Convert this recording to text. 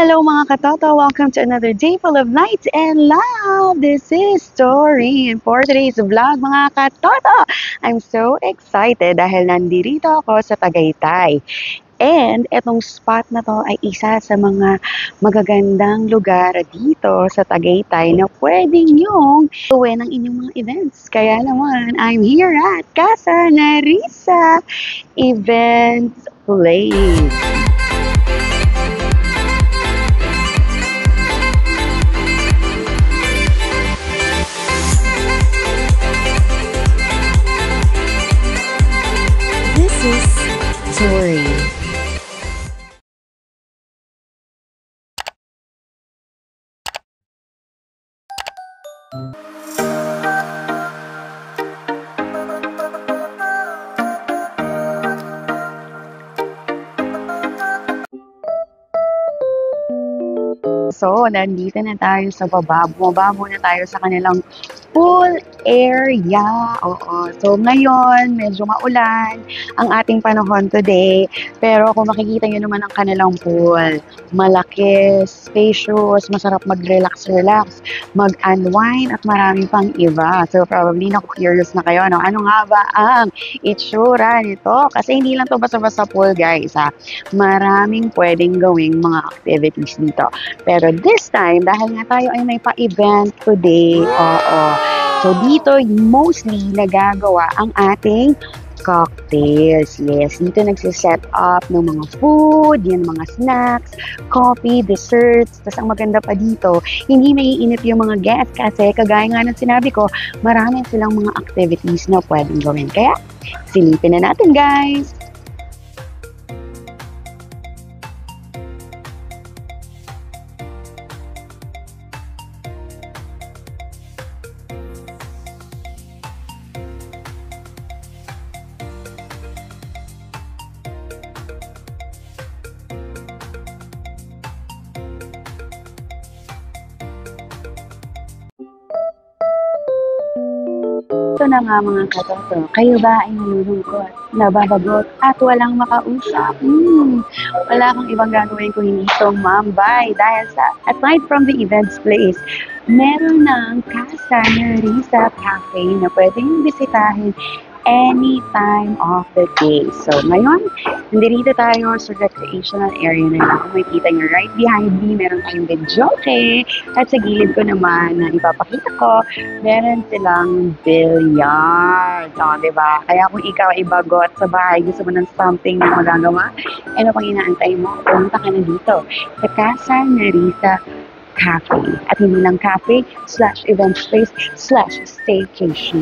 Hello mga katoto! Welcome to another day full of light and love! This is Story. And for today's vlog mga katoto, I'm so excited dahil nandito ako sa Tagaytay. And etong spot na to ay isa sa mga magagandang lugar dito sa Tagaytay na pwedeng yung gawin ang inyong mga events. Kaya naman, I'm here at Casa Nerissa Event Place. Story. So, nandito na tayo sa baba. Bumaba muna tayo sa kanilang pool area. Oo. So, ngayon, medyo maulan ang ating panahon today. Pero kung makikita nyo naman ang kanilang pool, malaki, spacious, masarap mag-relax, mag-unwind, at marami pang iba. So, probably naku-curious na kayo, no? Ano nga ba ang itsura nito? Kasi hindi lang to basta-basta pool, guys, ha? Maraming pwedeng gawing mga activities dito. Pero this time, dahil nga tayo ay may pa-event today, so dito mostly nagagawa ang ating cocktails. Yes, dito nagsiset up ng mga food, yan mga snacks, coffee, desserts. Tapos ang maganda pa dito, hindi maiinip yung mga guests kasi kagaya nga ng sinabi ko, marami silang mga activities na pwedeng gawin. Kaya, silipin na natin, guys! Ito na nga mga katoto, kayo ba ay nalulungkot, nababagot, at walang makausap? Wala kang ibang gagawin kung hindi itong mambay dahil sa, aside from the events place, meron ng Casa Nerissa Cafe na pwedeng bisitahin any time of the day. So, ngayon, nandito tayo sa recreational area na yun. Kung makikita nyo, right behind me, meron tayong videoke. At sa gilid ko naman, na ipapakita ko, meron silang billiard. O, diba? Kaya kung ikaw ay bagot sa bahay, gusto mo ng something na magagawa, ano pang inaantay mo? Punta ka na dito sa Casa Nerissa Cafe. At hindi lang cafe, /event space, /staycation.